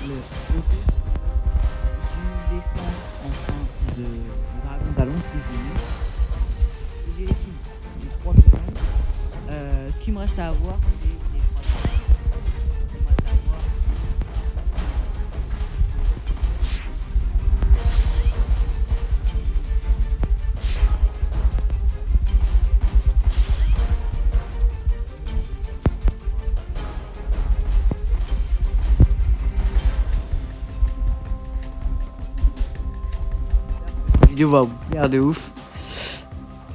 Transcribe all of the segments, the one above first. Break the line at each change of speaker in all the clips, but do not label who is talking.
le auto du l'essence en fin de dragon ballon que j'ai mis. Et j'ai les sous, les 3 millions. Ce qu'il me reste à avoir, c'est les 3 millions. Ce qu'il me reste à avoir. La vidéo va vous plaire de ouf.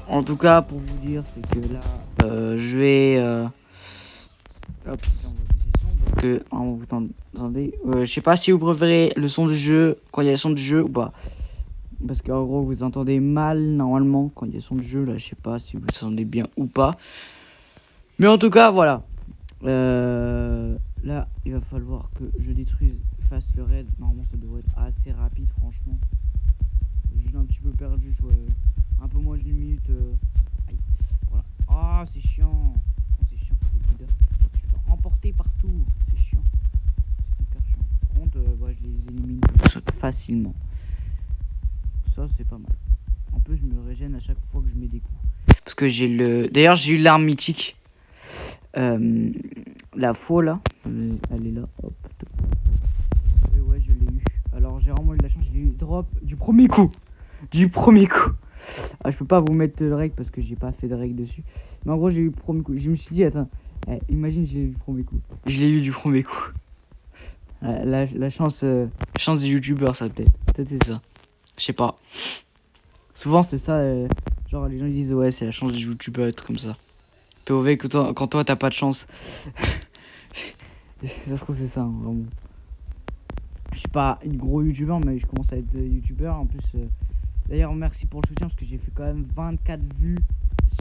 En tout cas, pour vous dire, c'est que là, je vais. Hop, on va baisser le son parce que vous entendez. Je sais pas si vous préférez le son du jeu quand il y a le son du jeu ou pas. Parce qu'en gros, vous entendez mal normalement quand il y a le son du jeu. Là, je sais pas si vous entendez bien ou pas. Mais en tout cas, voilà. Là, il va falloir que je détruise, fasse le raid. Normalement, ça devrait être assez rapide, franchement. Juste un petit peu perdu, je vois. Un peu moins d'une minute. Aïe. Voilà. Ah, c'est chiant. C'est chiant, c'est des builders. Tu peux emporter partout. C'est chiant. C'est hyper chiant. Par contre, je les élimine facilement. Ça, c'est pas mal. En plus, je me régène à chaque fois que je mets des coups. Parce que j'ai le. D'ailleurs, j'ai eu l'arme mythique. La faux là. Elle est là. Hop. Et ouais, je l'ai eu. Alors, j'ai vraiment eu de la chance. J'ai eu drop du premier coup. Du premier coup. Ah, je peux pas vous mettre le règle parce que j'ai pas fait de règle dessus. Mais en gros, j'ai eu le premier coup. Je me suis dit, attends, imagine, j'ai eu du premier coup. Je l'ai eu du premier coup. La chance des youtubeurs, ça peut-être. Peut-être c'est ça. Je sais pas. Souvent, c'est ça. Genre, les gens ils disent, ouais, c'est la chance des youtubeurs d'être comme ça. POV, quand toi, t'as pas de chance. Ça se trouve, c'est ça, hein, vraiment. Je suis pas une gros youtubeur, mais je commence à être youtubeur. En plus, d'ailleurs, merci pour le soutien parce que j'ai fait quand même 24 vues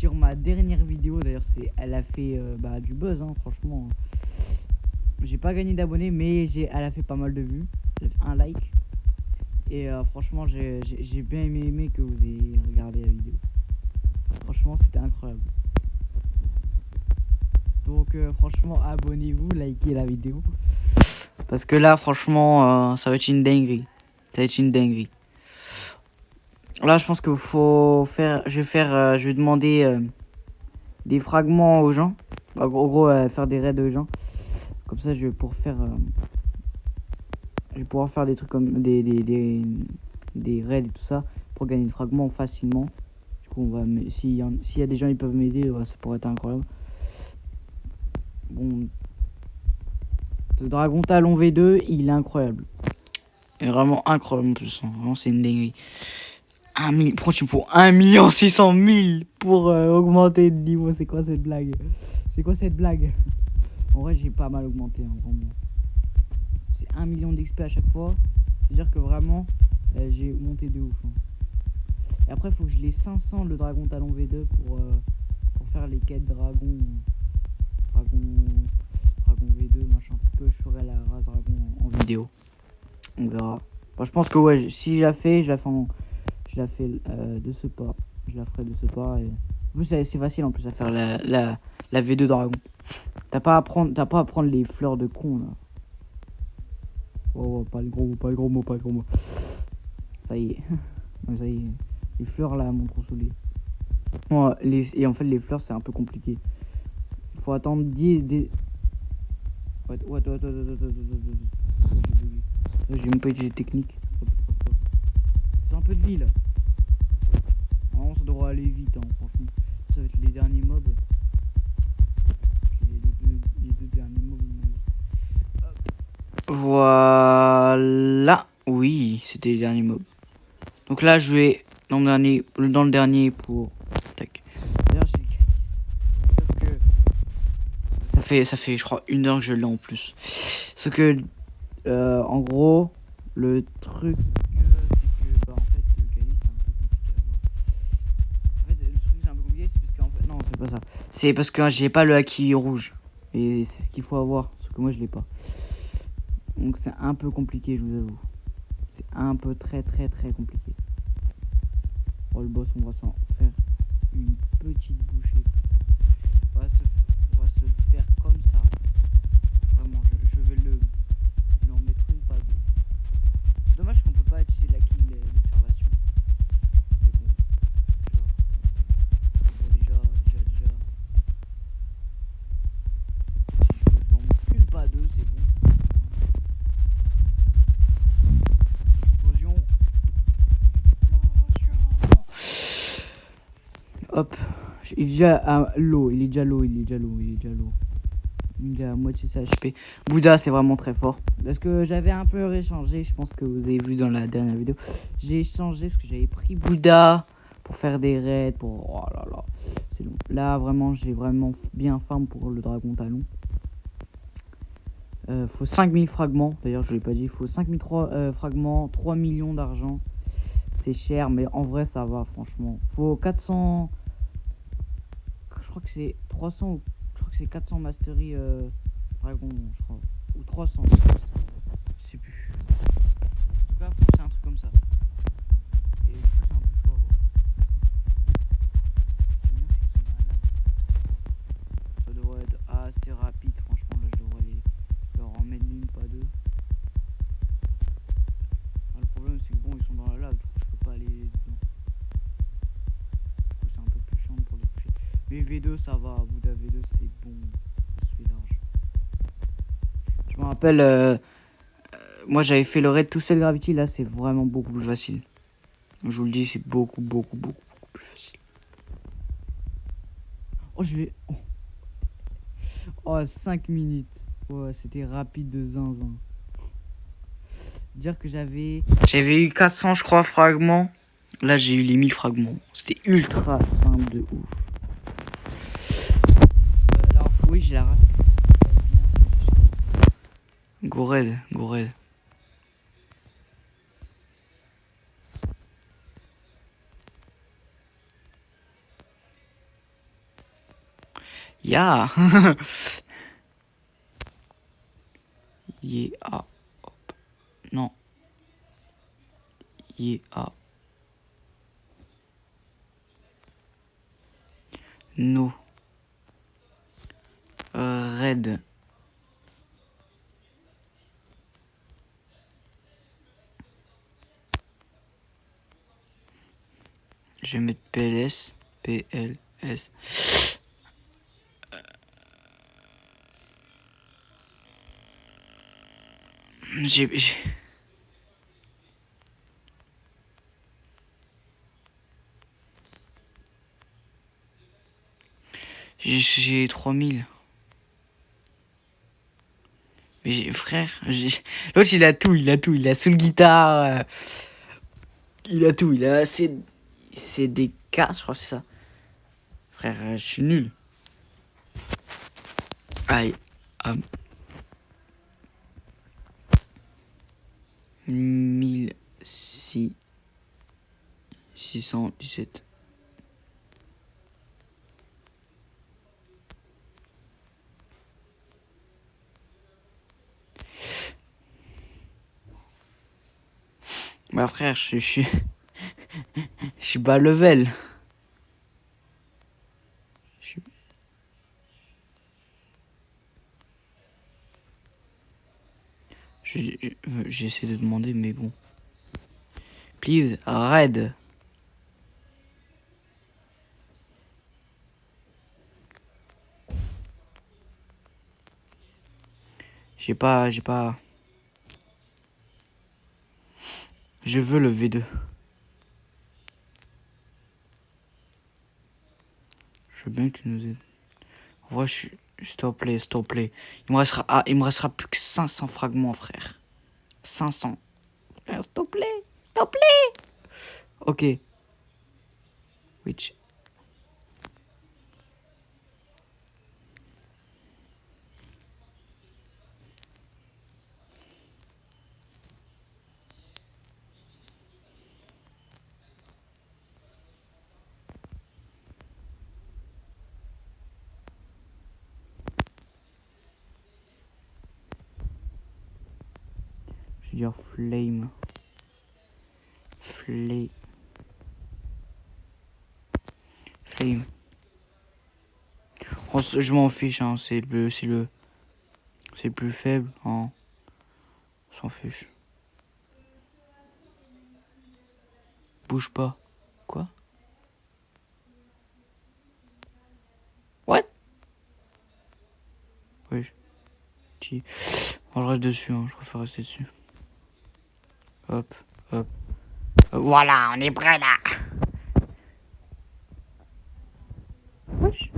sur ma dernière vidéo. D'ailleurs, elle a fait du buzz, hein, franchement. J'ai pas gagné d'abonnés, mais elle a fait pas mal de vues. Elle a fait un like. Et franchement, j'ai bien aimé que vous ayez regardé la vidéo. Franchement, c'était incroyable. Donc, franchement, abonnez-vous, likez la vidéo. Parce que là, franchement, ça va être une dinguerie. Ça va être une dinguerie. Là, je pense qu'il faut faire. Je vais demander des fragments aux gens. En gros, faire des raids aux gens. Comme ça, je vais pouvoir faire. Je vais pouvoir faire des trucs comme des raids et tout ça pour gagner des fragments facilement. Du coup, s'il y a des gens qui peuvent m'aider, ça pourrait être incroyable. Bon, le Dragon Talon V2, il est incroyable. Il est vraiment incroyable en plus. Hein. Vraiment, c'est une dinguerie. 1 000, pourquoi tu me fous 1 600 000 pour augmenter de niveau? C'est quoi cette blague? C'est quoi cette blague? En vrai, j'ai pas mal augmenté, hein, vraiment. C'est 1 million d'XP à chaque fois. C'est-à-dire que vraiment, j'ai monté de ouf. Hein. Et après, il faut que je l'ai 500 le Dragon Talon V2 pour faire les quêtes dragon V2, machin. Que je ferai la race dragon en vidéo. On verra. Bon, je pense que ouais, si je la fais, je la fais de ce pas. Je la ferai de ce pas. Et... En plus, c'est facile en plus à faire la V2 dragon. T'as pas à prendre les fleurs de con là. Oh, pas les gros mots. Ça y est. Ça y est. Les fleurs là m'ont trop saoulé. Bon, et en fait, les fleurs c'est un peu compliqué. Il faut attendre 10. Attends. J'ai même pas utilisé technique. C'est un peu de vie là. Normalement ça devrait aller vite, hein, franchement. Ça va être les derniers mobs. Les deux derniers mobs. Voilà. Oui, c'était les derniers mobs. Donc là je vais dans le dernier pour. Tac. D'ailleurs j'ai le calice. Sauf que ça fait je crois 1 heure que je l'ai en plus. Sauf que en gros le truc c'est que en fait le calice c'est un peu compliqué à avoir. En fait le truc c'est un peu compliqué, c'est parce qu'en fait non c'est pas ça. C'est parce que j'ai pas le haki rouge. Et c'est ce qu'il faut avoir. Sauf que moi je l'ai pas. Donc c'est un peu compliqué, je vous avoue. C'est un peu très compliqué. Pour le boss on va s'en faire une petite bouchée. On va se le faire comme ça. Vraiment je vais lui en mettre une pas deux. Il est déjà à l'eau, il est déjà low, il est déjà low, il est déjà low. Il est déjà à moitié sa HP. Bouddha, c'est vraiment très fort. Parce que j'avais un peu réchangé, je pense que vous avez vu dans la dernière vidéo. J'ai échangé parce que j'avais pris Bouddha pour faire des raids, pour... Oh là là, c'est long. Là, vraiment, j'ai vraiment bien farm pour le dragon talon. Faut 5000 fragments, d'ailleurs je l'ai pas dit, il faut 5000 fragments, 3 millions d'argent. C'est cher, mais en vrai ça va, franchement. Faut 400... Je crois que c'est 300 ou... Je crois que c'est 400 mastery dragon, je crois. Ou 300. Je sais plus. En tout cas, c'est un truc comme ça. Et du coup, c'est un peu chaud à voir. J'aime bien qu'ils sont dans la lave. Ça devrait être assez rapide, franchement. Là, je devrais leur en mettre une, pas deux. Ah, le problème, c'est que bon, ils sont dans la lave, du coup, je peux pas aller dedans. Du coup, c'est un peu plus chiant pour les toucher. Mais V2, ça va. Bouddha V2, c'est bon. Je suis large. Je me rappelle, moi, j'avais fait le raid tout seul Gravity. Là, c'est vraiment beaucoup plus facile. Je vous le dis, c'est beaucoup plus facile. Oh, je l'ai. Oh, 5 minutes. Ouais, c'était rapide de zinzin. Dire que j'avais eu 400, je crois, fragments. Là, j'ai eu les 1000 fragments. C'était ultra simple de ouf. Alors, oui, j'ai la race. Go red, go red. Ya. Yeah. Hop. Non. Yeah. No. Red. Je vais mettre PLS. PLS. J'ai 3000. Mais frère, l'autre il a tout, il a sous le guitare, il a tout, il a c'est des cartes, je crois que c'est ça. Frère, je suis nul. Aïe. 1617. Bah frère, je suis je suis bas level. J'essaie de demander, mais bon. Please, raid. J'ai pas. Je veux le V2. Je veux bien que tu nous aides. En vrai, s'il te plaît, s'il te plaît. Il me restera plus que 500 fragments, frère. 500. Frère, s'il te plaît. S'il te plaît. Ok. Which. Je vais dire flame. Flame. Oh, je m'en fiche, hein. C'est le plus faible. Hein. On s'en fiche. Bouge pas. Quoi? What? Oui. Bon, je reste dessus, hein. Je préfère rester dessus. Hop. Voilà, on est prêt là. wesh.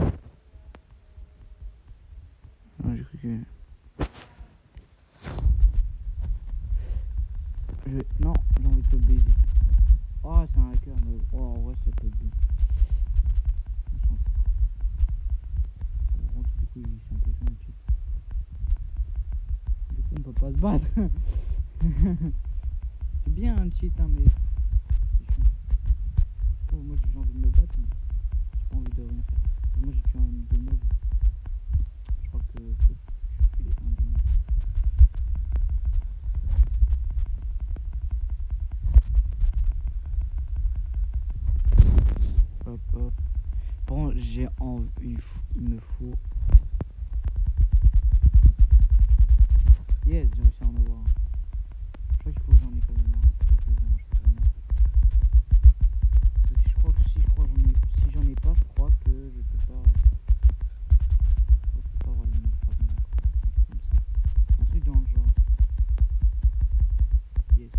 Non, j'ai cru que... Non, j'ai envie de te baiser. Oh, c'est un hacker, mais... Oh, en vrai, ça peut être bien. On s'en fout. Du coup, ils sont un peu chiants, les cheats. Du coup, on peut pas se battre. C'est bien un cheat, hein, mais... C'est chiant. Oh, moi, j'ai envie de me battre, mais... J'ai pas envie de rien faire. Moi, j'ai tué un de mob. Je crois que... Faut tuer un de mob. Hop, hop. Bon, j'ai envie... Il me faut... Yes, j'ai réussi à en avoir un. Je crois qu'il faut que j'en ai quand même un. Parce que si je crois que si j'en ai pas, je crois que je peux pas. Je peux pas avoir les mêmes fragments. Un truc dans le genre. Yes.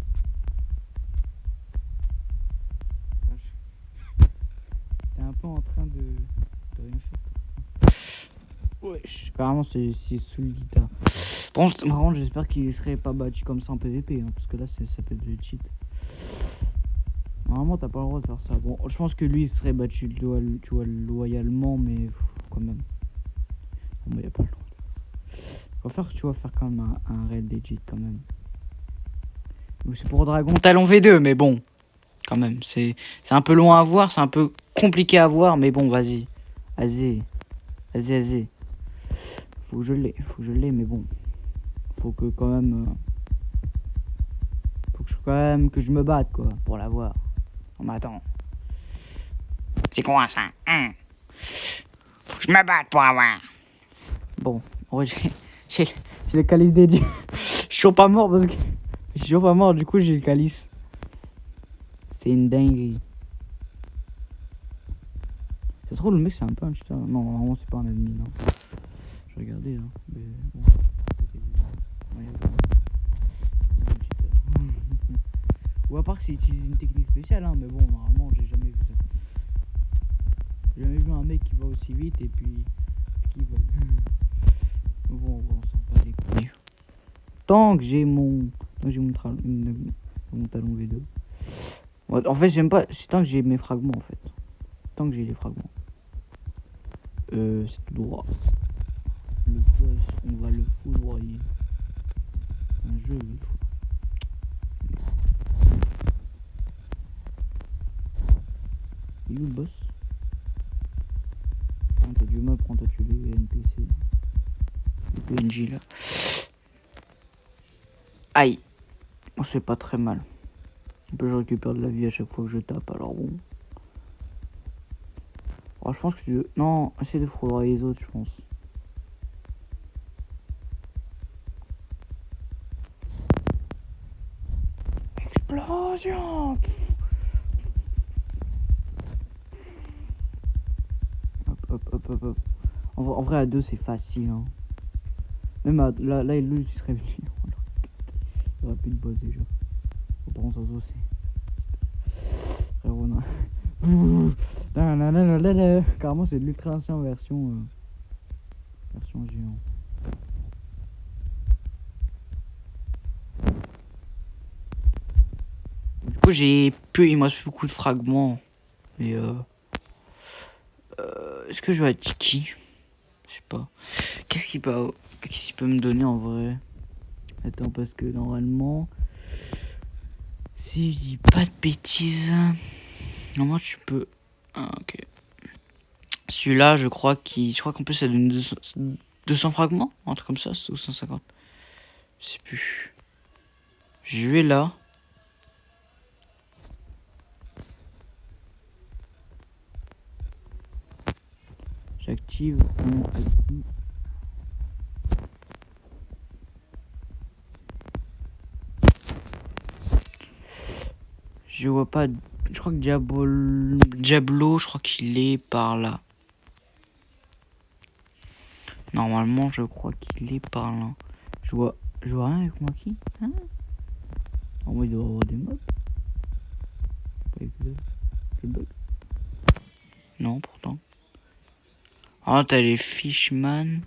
Ah, t'es un peu en train de rien faire. Wesh. Apparemment c'est sous le guitare. Bon, c'est marrant, j'espère qu'il serait pas battu comme ça en PVP, hein, parce que là ça peut être du cheat. Normalement t'as pas le droit de faire ça. Bon, je pense que lui il serait battu tu vois, loyalement, mais quand même. Bon, bah, y a pas le droit. On va faire, tu vois, faire quand même un raid legit quand même. Donc c'est pour Dragon Talon V2, mais bon, quand même, c'est un peu loin à voir, c'est un peu compliqué à voir, mais bon, vas-y. Vas-y. Vas-y, vas-y. Faut que je l'ai, mais bon. Faut que quand même... faut que quand même que je me batte, quoi, pour l'avoir. Non, mais attends. C'est quoi ça, hein? Faut que je me batte pour avoir. Bon, en vrai, j'ai le calice des dieux. Je suis toujours pas mort parce que... Je suis toujours pas mort, du coup j'ai le calice. C'est une dinguerie. C'est trop, le mec c'est un peu un cheater. Non, normalement c'est pas un ennemi, non. Je regardais, hein, mais bon. Ou à part que c'est utiliser une technique spéciale, hein, mais bon, normalement j'ai jamais vu ça. J'ai jamais vu un mec qui va aussi vite et puis qui vole. Bon, on s'en bat les couilles. Tant que j'ai mon talon V2. Ouais, en fait, j'aime pas. C'est tant que j'ai mes fragments, en fait. Tant que j'ai les fragments. C'est tout droit. Le boss, on va le foudroyer. Un jeu, il faut. Il est où le boss? Prends toi du mob, prends toi tu les NPC. Les PNJ là. Aïe. On c'est pas très mal. Un peu je récupère de la vie à chaque fois que je tape, alors bon. Oh, je pense que tu... Non, essaye de foudroyer les autres, je pense. Explosion! Hop. En vrai, à deux, c'est facile. Hein. Même là, lui, il serait venu. Il n'y aura plus de boss déjà. Faut prendre ça aussi. Frérot, non. Carrément, c'est de l'ultra ancien version géant. Du coup, il me reste beaucoup de fragments. Mais est-ce que je vais être qui? Je sais pas. Qu'est-ce qu'il peut me donner en vrai? Attends, parce que normalement, si je dis pas de bêtises, normalement tu peux. Ah, ok. Celui-là, je crois qu'en plus ça donne 200 fragments, un truc comme ça, ou 150. Je sais plus. Je vais là. J'active mon actif. Je vois pas. Je crois que Diablo, je crois qu'il est par là. Normalement, je crois qu'il est par là. Je vois rien avec moi qui. Hein? En vrai, il doit y avoir des mobs. Pas avec le bug. Non, pourtant. Oh, t'as les Fishman.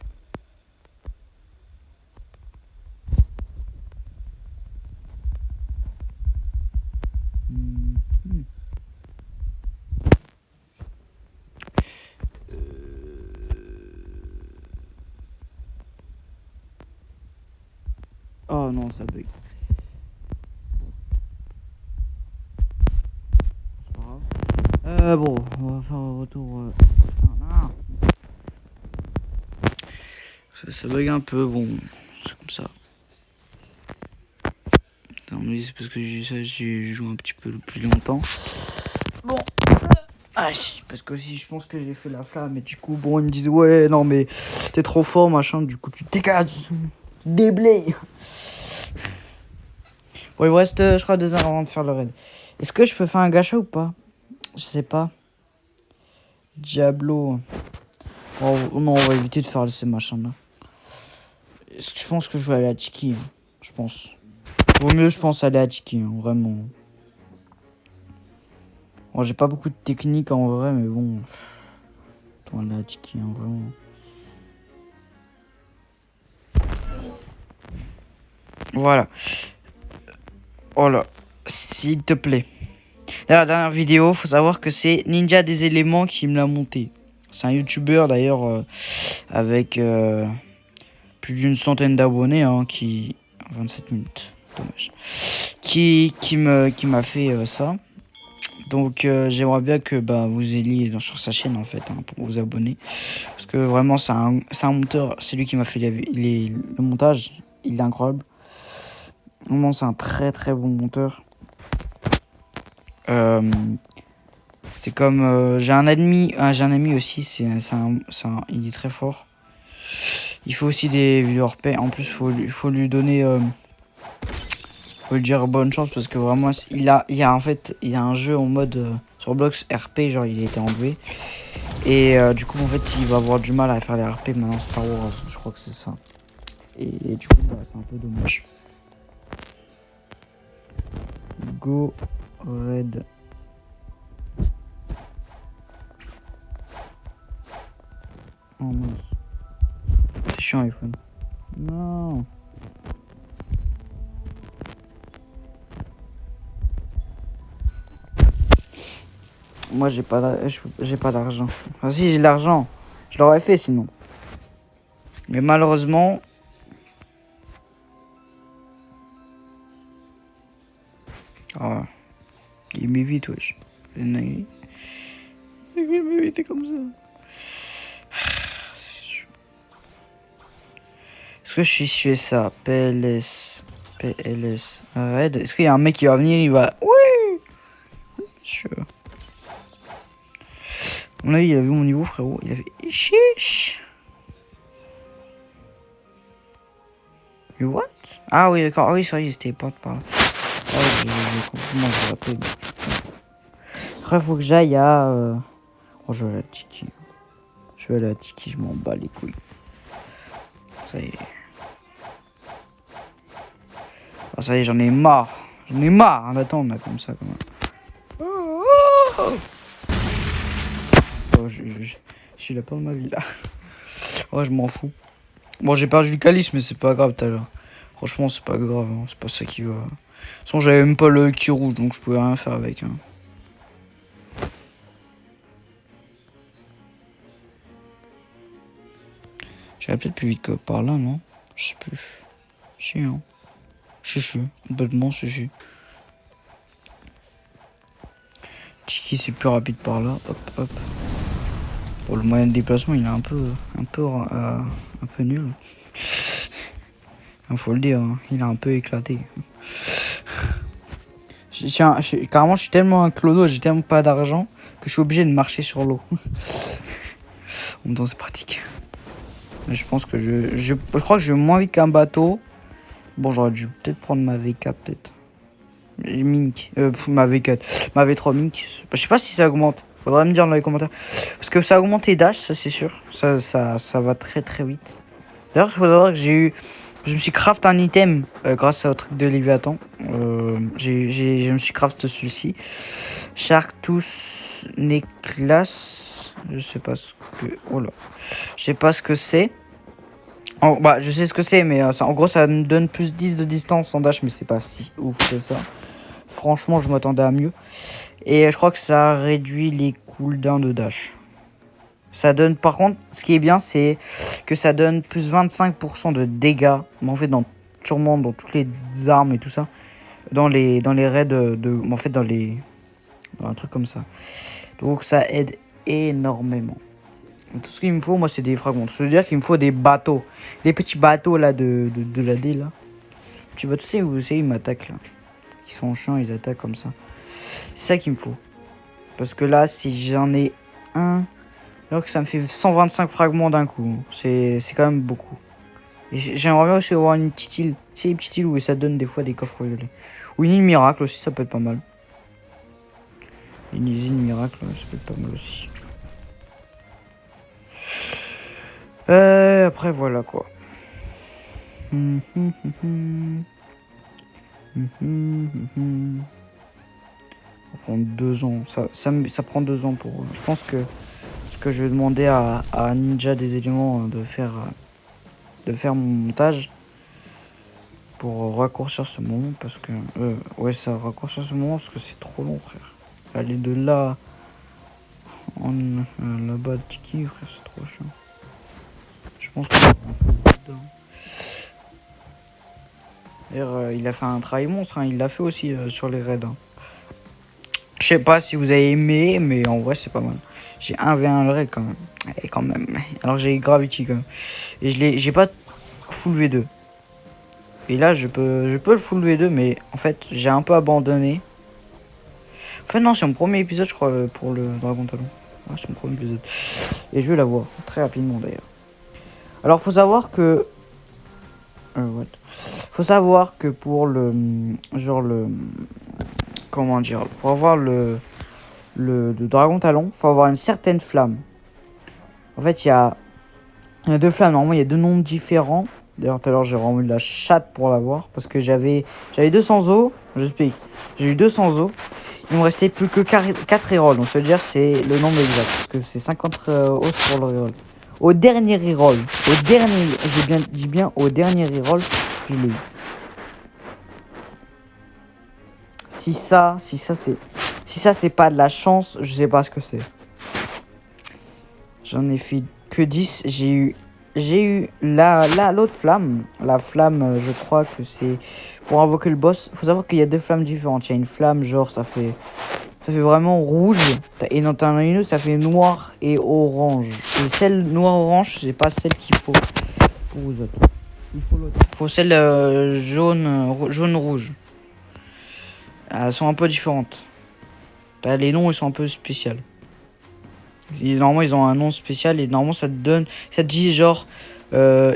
Oh non, ça bug. C'est pas grave. Bon, on va faire un retour. Putain, ça bug un peu, bon, c'est comme ça. Attends, mais c'est parce que j'ai joué un petit peu plus longtemps. Bon. Ah si, parce que aussi je pense que j'ai fait la flamme et du coup bon ils me disent ouais non mais t'es trop fort machin, du coup tu dégages, tu déblayes. Bon il me reste je crois 2 heures avant de faire le raid. Est-ce que je peux faire un gacha ou pas? Je sais pas. Diablo. Oh, non on va éviter de faire ces machins là. Est-ce que je pense que je vais aller à Tiki hein. Je pense. Vaut mieux je pense aller à Tiki hein, vraiment. Bon j'ai pas beaucoup de technique en vrai mais bon. Attends aller à Tiki hein, vraiment. Voilà. Oh là, s'il te plaît. La dernière vidéo, faut savoir que c'est Ninja des éléments qui me l'a monté. C'est un youtubeur d'ailleurs avec plus d'une centaine d'abonnés hein, qui 27 minutes, dommage. Qui m'a fait ça. Donc j'aimerais bien que vous alliez sur sa chaîne en fait hein, pour vous abonner parce que vraiment c'est un monteur, c'est lui qui m'a fait le montage, il est incroyable. Vraiment c'est un très très bon monteur. C'est comme j'ai un ami aussi, il est très fort. Il faut aussi des vidéos RP. En plus faut lui donner faut lui dire bonne chance parce que vraiment il y a un jeu en mode sur Roblox RP, genre il a été enlevé et du coup en fait il va avoir du mal à faire les RP maintenant Star Wars, je crois que c'est ça. Et du coup c'est un peu dommage. Go Red. Oh mince. C'est chiant iPhone. Non. Moi j'ai pas d'argent. Enfin si j'ai de l'argent, je l'aurais fait sinon. Mais malheureusement. Oh, il m'évite wesh. Il m'évite comme ça. Est-ce que si je fais ça, PLS, Red, est-ce qu'il y a un mec qui va venir, il va... Oui. Sure. À mon avis, il a vu mon niveau, frérot. Il a fait... Chiche. Mais what? Ah oui, d'accord. Ah oui, c'est vrai, il était porte par là. Ah oui, j'ai complètement zappé. Après, faut que j'aille à... Oh, je vais aller à Tiki. Je m'en bats les couilles. Ça y est. Ah, ça y est, j'en ai marre. J'en ai marre d'attendre là comme ça. Oh, je suis là pas de ma vie là. Ouais, je m'en fous. Bon, j'ai perdu le calice, mais c'est pas grave tout à l'heure. Franchement, c'est pas grave. Hein. C'est pas ça qui va. De toute façon, j'avais même pas le qui rouge, donc je pouvais rien faire avec. Hein. J'allais peut-être plus vite que par là, non? Je sais plus. Si, hein. Si, complètement, si. Tiki, c'est plus rapide par là. Hop. Bon, le moyen de déplacement, il est un peu nul. Il faut le dire, hein. Il est un peu éclaté. Carrément, je suis tellement un clodo, j'ai tellement pas d'argent que je suis obligé de marcher sur l'eau. En même temps, c'est pratique. Mais je pense que je crois que je vais moins vite qu'un bateau. Bon, j'aurais dû peut-être prendre ma V4, peut-être. Mink. Ma V4. Ma V3 Mink. Je sais pas si ça augmente. Faudrait me dire dans les commentaires. Parce que ça augmente les dash, ça c'est sûr. Ça va très très vite. D'ailleurs, il faut savoir que je me suis craft un item grâce au truc de Léviathan. Je me suis craft celui-ci. Shark Tooth Necklace. Je sais pas ce que... Oh là. Je sais pas ce que c'est. Bah, je sais ce que c'est, mais en gros, ça me donne plus 10 de distance en dash, mais c'est pas si ouf que ça. Franchement, je m'attendais à mieux. Et je crois que ça réduit les cooldowns de dash. Ça donne, par contre, ce qui est bien, c'est que ça donne plus 25% de dégâts. Mais en fait, sûrement dans toutes les armes et tout ça. Dans les raids en fait, dans un truc comme ça. Donc, ça aide énormément. Tout ce qu'il me faut, moi, c'est des fragments. C'est-à-dire qu'il me faut des bateaux. Des petits bateaux, là, de la D, là. Tu vois, tu sais où c'est, ils m'attaquent, là. Ils sont chiants, ils attaquent comme ça. C'est ça qu'il me faut. Parce que là, si j'en ai un... Alors que ça me fait 125 fragments d'un coup. C'est quand même beaucoup. J'aimerais bien aussi avoir une petite île. C'est une petite île où ça donne des fois des coffres violets. Ou une île miracle aussi, ça peut être pas mal. Une île miracle, ça peut être pas mal aussi. Après, voilà quoi. On prend 2 ans. Ça prend 2 ans pour... Je pense que ce que je vais demander à Ninja des éléments de faire mon montage pour raccourcir ce moment parce que... ouais, ça raccourcir ce moment parce que c'est trop long, frère. Aller de là là-bas de Tiki, frère, c'est trop chiant. Je pense que... D'ailleurs, il a fait un travail monstre, hein. Il l'a fait aussi sur les raids. Hein. Je sais pas si vous avez aimé, mais en vrai, c'est pas mal. J'ai 1v1 le raid quand même. Et quand même. Alors j'ai Gravity quand même. Et j'ai pas full V2. Et là, je peux le full V2, mais en fait, j'ai un peu abandonné. En fait, non, c'est mon premier épisode, je crois, pour le Dragon Talon. Ah, c'est mon premier épisode. Et je vais la voir, très rapidement d'ailleurs. Alors, faut savoir que... Faut savoir que pour le... Genre le... Comment dire? Pour avoir le Dragon Talon, faut avoir une certaine flamme. En fait, il y a 2 flammes. Normalement, il y a 2 nombres différents. D'ailleurs, tout à l'heure, j'ai vraiment eu de la chatte pour l'avoir. Parce que j'avais 200 os. J'explique. J'ai eu 200 os. Il me restait plus que 4 rerolls. Donc, ça veut dire c'est le nombre exact. Parce que c'est 50 os pour le reroll. Au dernier reroll. J'ai bien au dernier reroll, je l'ai eu. Si ça c'est pas de la chance, je sais pas ce que c'est. J'en ai fait que 10. J'ai eu l'autre flamme. La flamme, je crois que c'est pour invoquer le boss. Faut savoir qu'il y a 2 flammes différentes. Il y a une flamme, genre, ça fait vraiment rouge. Et dans une autre, ça fait noir et orange. Et celle noir-orange, c'est pas celle qu'il faut pour vous autres. Il faut l'autre. Il faut celle jaune-rouge. Elles sont un peu différentes. Les noms, ils sont un peu spéciaux. Normalement, ils ont un nom spécial et normalement, ça te dit genre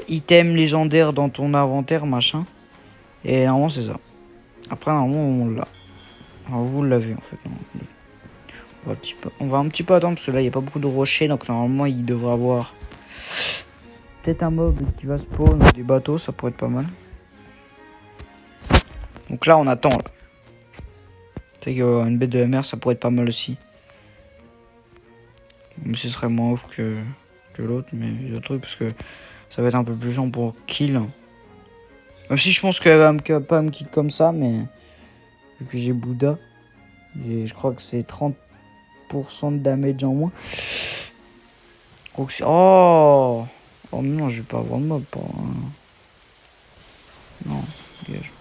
item légendaire dans ton inventaire, machin. Et normalement, c'est ça. Après, normalement, on l'a. Alors, vous l'avez en fait. On va un petit peu attendre parce que là, il n'y a pas beaucoup de rochers. Donc, normalement, il devrait avoir peut-être un mob qui va spawn ou des bateaux. Ça pourrait être pas mal. Donc là, on attend. Là. C'est qu'une bête de la mer, ça pourrait être pas mal aussi. Mais ce serait moins ouf que l'autre, mais il y a d'autres trucs parce que ça va être un peu plus chiant pour kill. Même si je pense qu'elle va pas me kill comme ça, mais vu que j'ai Bouddha, je crois que c'est 30% de damage en moins. Oh non, je vais pas avoir de mob. Non, dégage.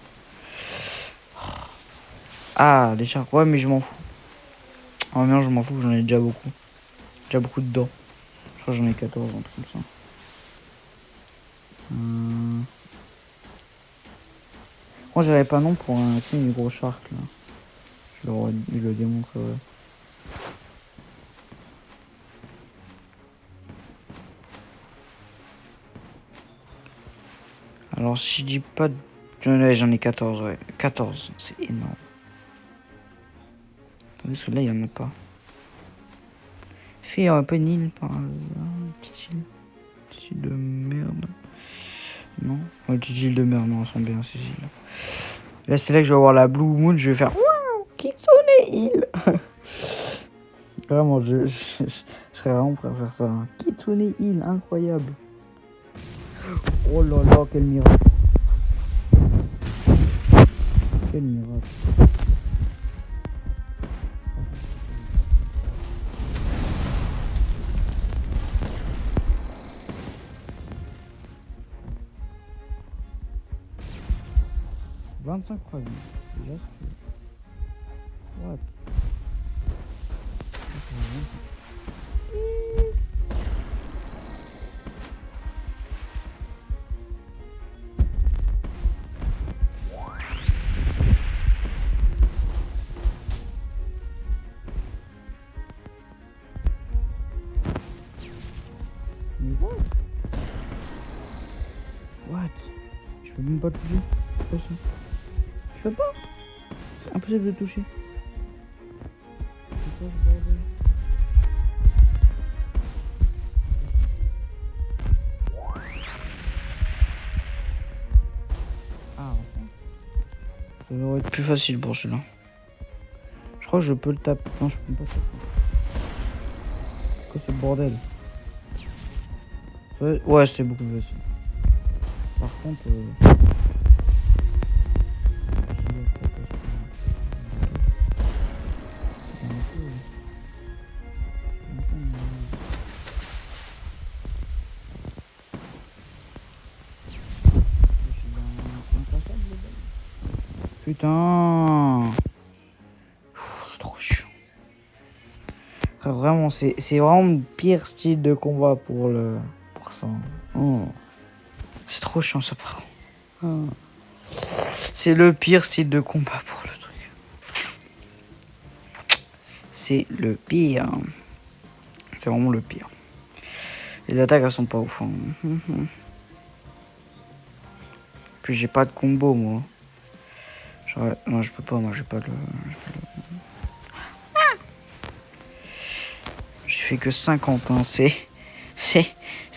Ah, des sharks. Ouais, mais je m'en fous. Oh non, je m'en fous, j'en ai déjà beaucoup. Déjà beaucoup dedans. Je crois que j'en ai 14, un truc comme ça. Moi, j'avais pas nom pour un gros shark là. Je le démontrerai. Alors, si je dis pas de... J'en ai 14, ouais. 14, c'est énorme. Attendez, celui-là, il y en a pas. Il n'y aurait pas une île par hasard. Petite île de merde. Non, petite île de merde, non, elles sont bien ces îles. Là, c'est là que je vais avoir la Blue Moon, je vais faire Kitsune île. Vraiment, je serais vraiment prêt à faire ça. Hein. Kitsune Hill, incroyable. Oh là là, quel miracle. Quel miracle. « 25 fragments. Déjà, c'est... What? Mais what? What? Je peux même pas toucher. C'est quoi ça? Je peux pas. C'est impossible de toucher. C'est quoi ce bordel? Ah, enfin. Ça devrait être plus facile pour celui-là. Je crois que je peux le taper. Non, je peux pas taper. C'est quoi ce bordel? Ouais, c'est beaucoup plus facile. Par contre... Putain, c'est trop chiant. Vraiment, c'est vraiment le pire style de combat pour ça. Oh. C'est trop chiant ça par contre. Oh. C'est le pire style de combat pour le truc. C'est le pire. C'est vraiment le pire. Les attaques elles sont pas ouf. Hein. Puis j'ai pas de combo moi. Non, je peux pas, moi j'ai pas le. J'ai fait que 50, hein. C'est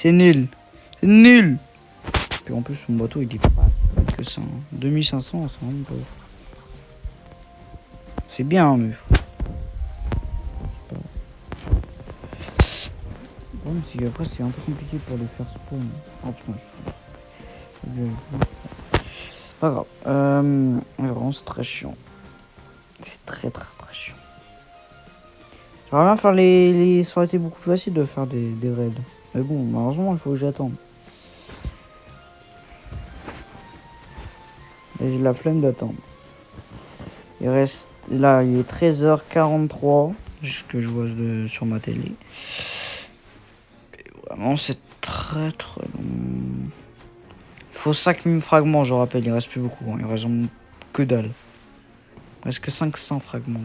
nul. C'est nul. Puis en plus, mon bateau il est pas que ça. Hein. 2500, c'est vraiment pas. C'est bien, mais. Le problème, c'est qu'après, c'est un peu compliqué pour les faire spawn. Oh putain. Pas grave. Vraiment, c'est très chiant. C'est très chiant. J'aimerais bien faire ça aurait été beaucoup plus facile de faire des raids. Mais bon, malheureusement, il faut que j'attende. Et j'ai la flemme d'attendre. Il reste... Là, il est 13h43. Ce que je vois sur ma télé. Et vraiment, c'est très long. Il faut 5000 fragments, je rappelle. Il reste plus beaucoup. Hein. Il reste que dalle. Presque 500 fragments.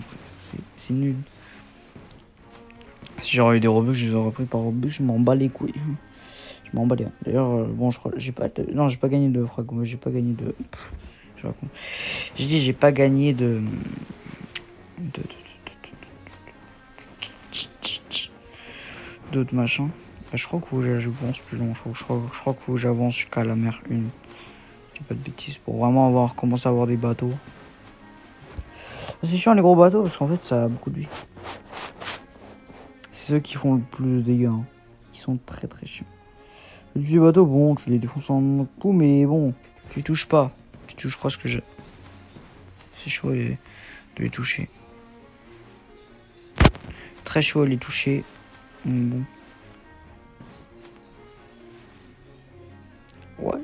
C'est nul. Si j'aurais eu des Robux, je les aurais pris par Robux. Je m'en bats les couilles. Je m'en bats les. D'ailleurs, bon, je crois. J'ai pas gagné de fragments. J'ai pas gagné de. J'ai dit, j'ai pas gagné d'autres machins. Je crois que je pense plus long. Je crois qu'il faut que j'avance jusqu'à la mer 1. J'ai pas de bêtises. Pour vraiment commencer à avoir des bateaux. C'est chiant les gros bateaux parce qu'en fait ça a beaucoup de vie. C'est ceux qui font le plus de dégâts. Hein. Ils sont très chiants. Les petits bateaux, bon, tu les défonces en coup, mais bon, tu les touches pas. Tu touches pas ce que j'ai. C'est chaud de les toucher. Très chaud à les toucher. Bon. Ouais.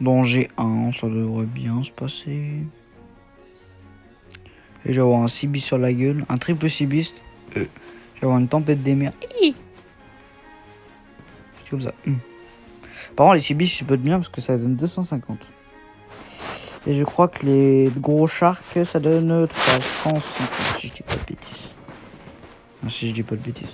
Danger 1, ça devrait bien se passer. Et je vais avoir un Seabeast sur la gueule, un triple Seabeast. Je vais avoir une tempête des mers. C'est comme ça. Par contre, les Seabeasts, c'est pas de bien parce que ça donne 250. Et je crois que les gros sharks, ça donne 350. Si je dis pas de bêtises. Non, si je dis pas de bêtises.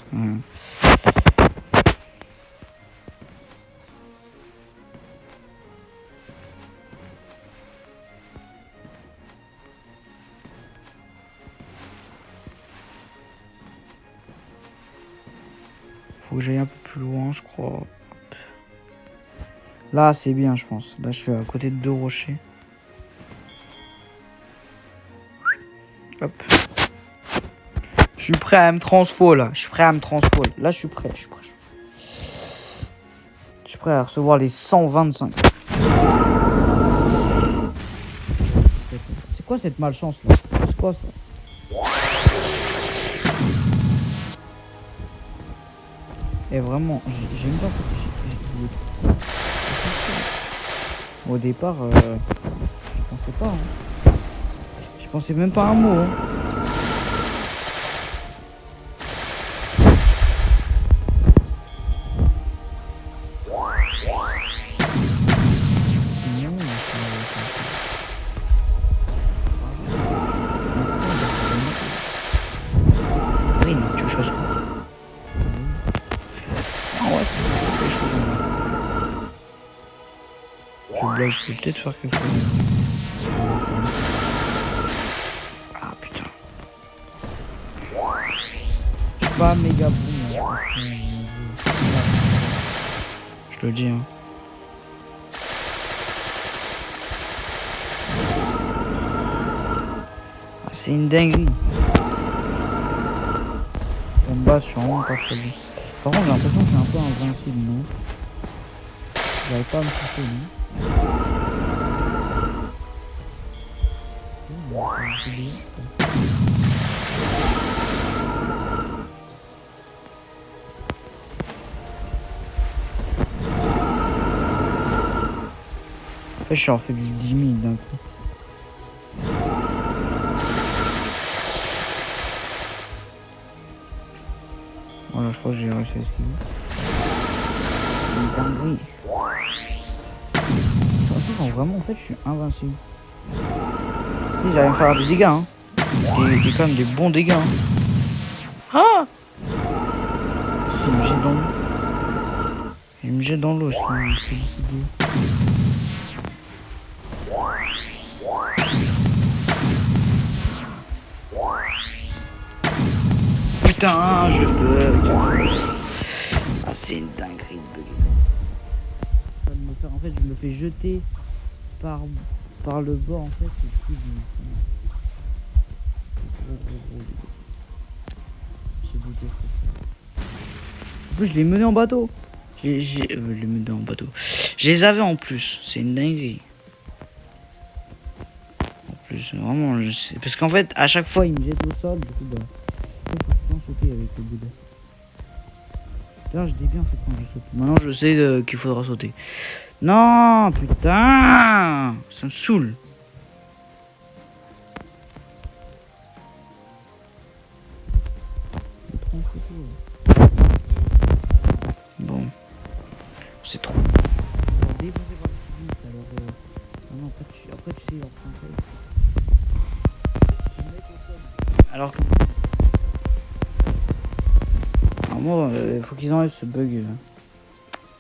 Faut que j'aille un peu plus loin, je crois. Là, c'est bien, je pense. Là, je suis à côté de 2 rochers. Hop. Je suis prêt à me transfo là. Je suis prêt à me transfo. Là, je suis prêt. Je suis prêt à recevoir les 125. C'est quoi cette malchance là? C'est quoi ça? Et vraiment, j'aime pas. Au départ, je pensais pas. Hein. Je pensais même pas un mot. Hein. Oui, tu choses quoi? Ah ouais, je peux peut-être faire quelque chose. Ah putain. Je suis pas méga bon. Je le dis hein. Ah, c'est une dinguerie. En bas, je suis vraiment pas très bien. Par contre, j'ai l'impression que je suis un peu invincible, non? J'arrive pas à me toucher, non? En fait, je suis en fait du 10 000 d'un coup. Voilà, je crois que j'ai réussi à esquiver. Une dinguerie. Vraiment, en fait, je suis invincible. J'arrive à me faire des dégâts, hein. Des quand même des bons dégâts. Hein. Ah! Il me jette dans l'eau. Putain, je bug. Ah, c'est une dinguerie de bugger. En fait, je me fais jeter par le bord, en fait. C'est en plus, je l'ai mené en bateau. Je les mené en bateau. Je les avais en plus. C'est une dinguerie. En plus, vraiment, je sais. Parce qu'en fait, à chaque fois, il me jette au sol. Du coup, bah, il faut sauter avec le Bouddha. D'ailleurs, je dis bien, c'est quand je saute. Maintenant, je sais qu'il faudra sauter. Non, putain, ça me saoule. Bon, c'est trop. Alors que... Alors moi, il faut qu'ils enlèvent ce bug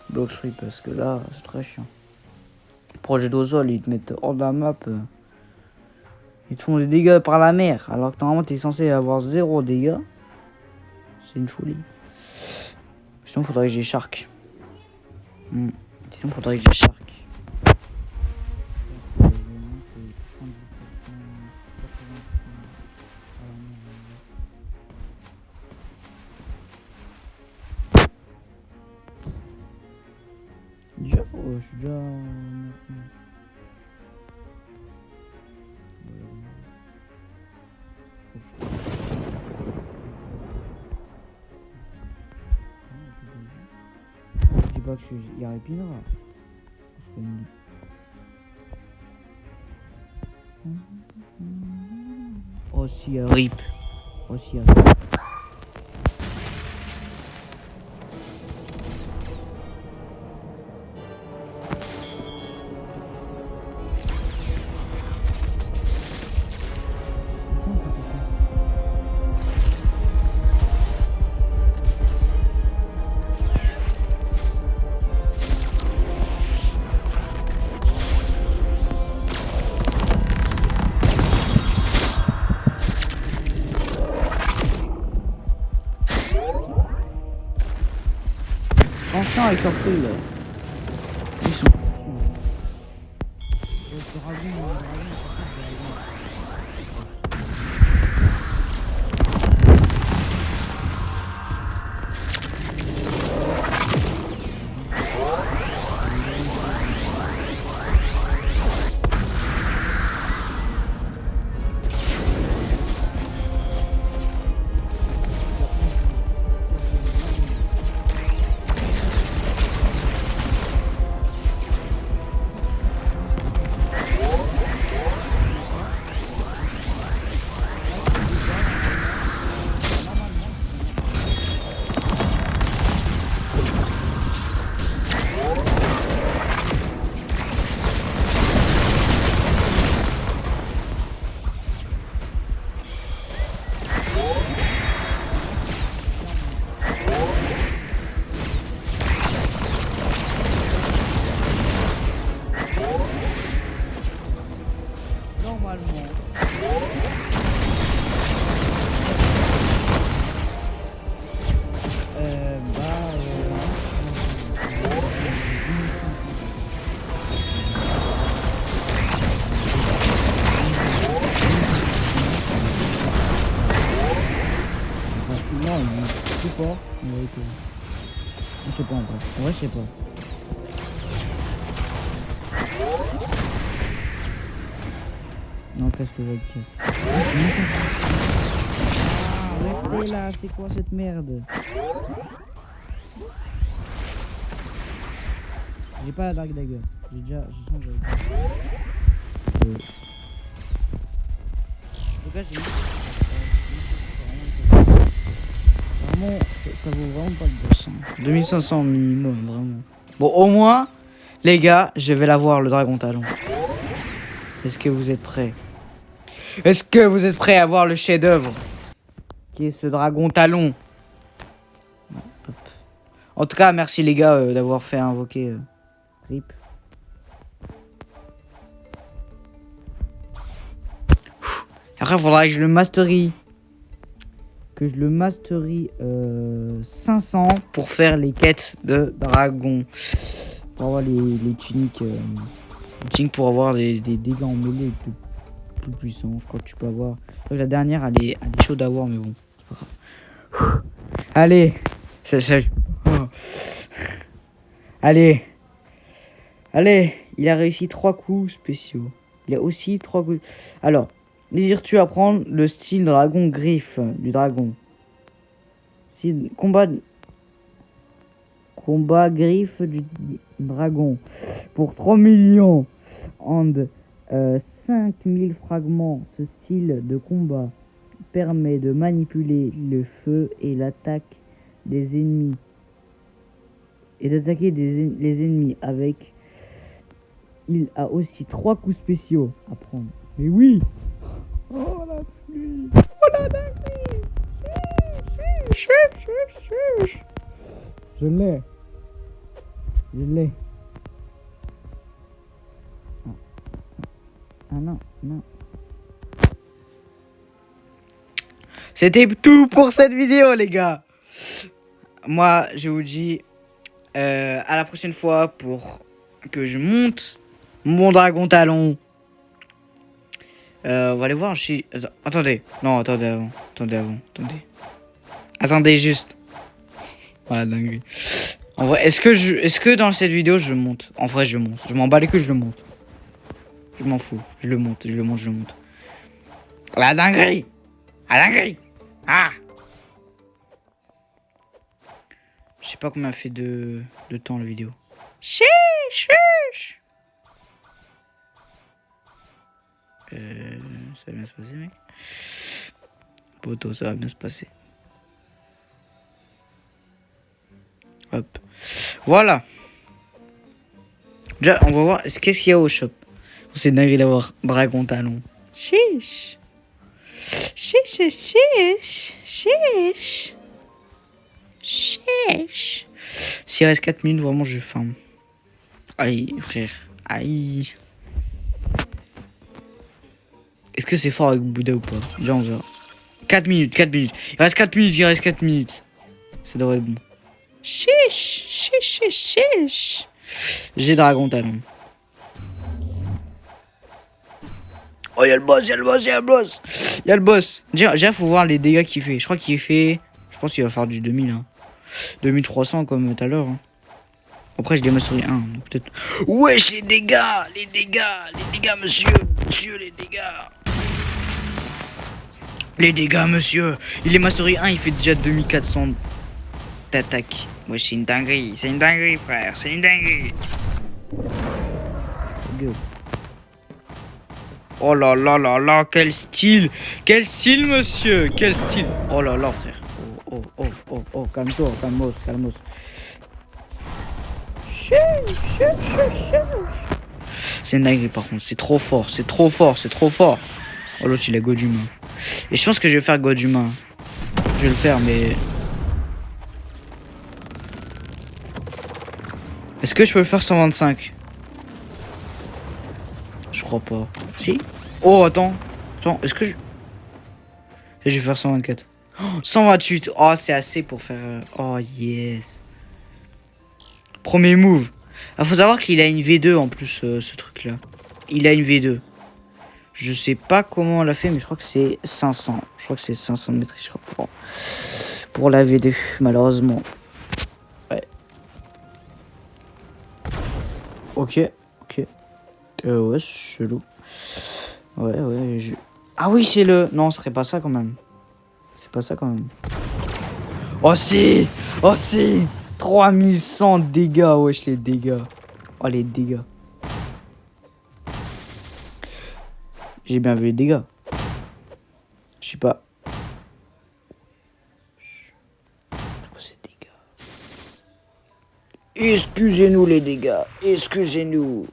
block free parce que là, c'est très chiant. Projet d'eau sol, ils te mettent hors de la map. Ils te font des dégâts par la mer alors que normalement t'es censé avoir 0 dégâts. C'est une folie. Sinon, faudrait que j'ai Shark. Sinon, faudrait que j'ai Shark. Déjà, je suis déjà... Je dis pas que il y a Répinera. Aussi RIP. Aussi RIP. Franchement, avec leur feuille là. Ils sont. sais pas en vrai. En vrai, je sais pas. Non, qu'est-ce que je veux dire. Ah, restez là, c'est quoi cette merde? J'ai pas la Dark Dagger. J'ai déjà. Je sens que j'avais. En tout cas, j'ai mis. Vraiment, ça vaut vraiment pas le boss. 2500 minimum, vraiment. Bon, au moins, les gars, je vais l'avoir, le dragon talon. Est-ce que vous êtes prêts? Est-ce que vous êtes prêts à voir le chef-d'œuvre qui est ce dragon talon? Hop. En tout cas, merci les gars d'avoir fait invoquer RIP. Après, il faudra que je le mastery. Que je le mastery 500 pour faire les quêtes de dragon. Pour avoir les tuniques. Les tuniques pour avoir des dégâts en mêlée plus puissants. Je crois que tu peux avoir. La dernière, elle est chaude à voir, mais bon. C'est pas grave. Allez. C'est ça. Allez. Allez. Il a réussi 3 coups spéciaux. Il a aussi 3 coups. Alors. Désires-tu apprendre le style dragon griffe du dragon? Combat griffe du dragon. Pour 3 millions and 5000 fragments, ce style de combat permet de manipuler le feu et l'attaque des ennemis. Et d'attaquer les ennemis avec. Il a aussi 3 coups spéciaux à prendre. Mais oui! Oh la pluie! Oh la pluie! Je l'ai. Je l'ai. Ah non, non. C'était tout pour cette vidéo, les gars. Moi, je vous dis à la prochaine fois pour que je monte mon dragon talon. On va aller voir si... Attendez. Non, attendez avant. Attendez juste. Voilà, dingue. En vrai, est-ce que dans cette vidéo je monte? En vrai, je monte. Je m'en bats les couilles, je le monte. Je m'en fous. Je le monte. La dinguerie. Ah. Je sais pas combien fait de temps la vidéo. Chiche. Ça va bien se passer, mec. Poto, ça va bien se passer. Hop. Voilà. Déjà, on va voir. Qu'est-ce qu'il y a au shop? C'est dingue d'avoir dragon talon. Chiche. S'il reste 4 minutes, vraiment, je ferme. Aïe, frère. Aïe. Est-ce que c'est fort avec Bouddha ou pas? Déjà, on verra. 4 minutes. Il reste 4 minutes. Ça devrait être bon. Chiche. J'ai dragon talon. Oh, y'a le boss. Déjà, faut voir les dégâts qu'il fait. Je crois qu'il fait... Je pense qu'il va faire du 2000. Hein. 2300 comme tout à l'heure. Hein. Après, je démasterie 1. Donc peut-être... Wesh, les dégâts, monsieur. Les dégâts, monsieur. Il est mastery 1, il fait déjà 2400 d'attaque. Ouais, c'est une dinguerie, frère. C'est une dinguerie. Oh là là, quel style, monsieur. Quel style. Oh là là, frère. Oh, calme-toi, calmos. C'est une dinguerie, par contre. C'est trop fort. Oh, l'autre, il a God humain. Et je pense que je vais faire God humain. Je vais le faire, mais... Est-ce que je peux le faire 125? Je crois pas. Si? Oh, attends, est-ce que je... Et je vais faire 124. Oh, 128. Oh, c'est assez pour faire... Oh, yes. Premier move. Il faut savoir qu'il a une V2 en plus, ce truc-là. Il a une V2. Je sais pas comment on l'a fait, mais je crois que c'est 500. Je crois que c'est 500 de maîtrise, je crois. Pour la V2, malheureusement. Ouais. Ok, ok. Ouais, c'est chelou. Ouais, Ah oui, c'est le... Non, ce serait pas ça quand même. C'est pas ça quand même. Oh si! Oh si! 3100 dégâts, wesh, les dégâts. Oh, les dégâts. J'ai bien vu les dégâts. Je sais pas. C'est quoi ces dégâts? Excusez-nous les dégâts. Excusez-nous.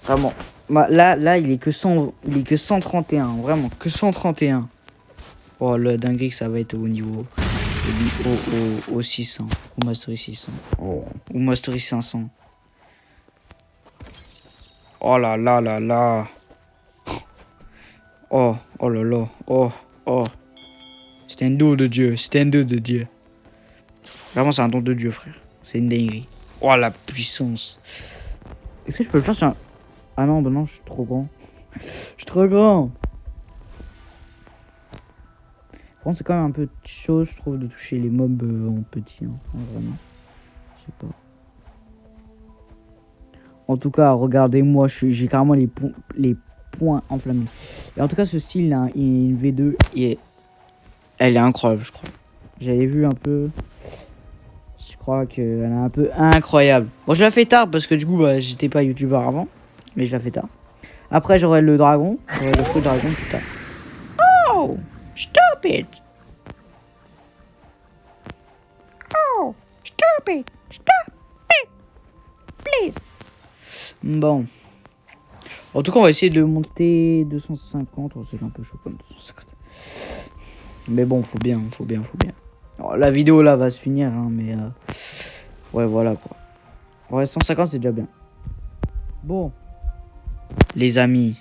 Vraiment. Là, il est que 100, il est que 131. Vraiment, que 131. Oh, le dinguerie que ça va être au niveau... Au 600. Au Mastery 600. Oh. Au Mastery 500. Oh là là là là. Oh, oh là là. Oh, oh. C'est un don de Dieu. C'est un don de Dieu. Vraiment, c'est un don de Dieu, frère. C'est une dinguerie. Oh, la puissance. Est-ce que je peux le faire sur un... Ah non, bah non, je suis trop grand. Je suis trop grand. Par contre, c'est quand même un peu chaud, je trouve, de toucher les mobs en petit. Hein. Vraiment. Je sais pas. En tout cas, regardez-moi, j'ai carrément les points enflammés. Et en tout cas, ce style, là, une V2, elle est incroyable, je crois. J'avais vu un peu... Je crois qu'elle est un peu incroyable. Bon, je la fais tard, parce que du coup, bah, j'étais pas youtubeur avant. Mais je la fais tard. Après, j'aurai le dragon. J'aurai le feu dragon plus tard. Oh! Stop it! Oh! Stop it! Stop it! Please! Bon. En tout cas, on va essayer de monter 250. Oh, c'est un peu chaud comme 250. Mais bon, faut bien. Alors, la vidéo là va se finir, hein, mais ouais, voilà quoi. Ouais, 150 c'est déjà bien. Bon, les amis.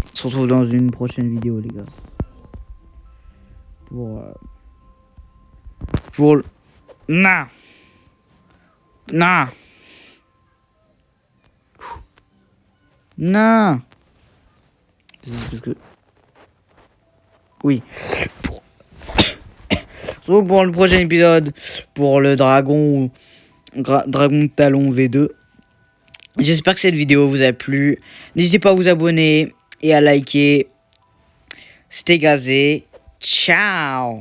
On se retrouve dans une prochaine vidéo, les gars. Pour non. Parce que... Oui. Pour le prochain épisode, pour le dragon de talon V2. J'espère que cette vidéo vous a plu. N'hésitez pas à vous abonner et à liker. C'était Gazé. Ciao.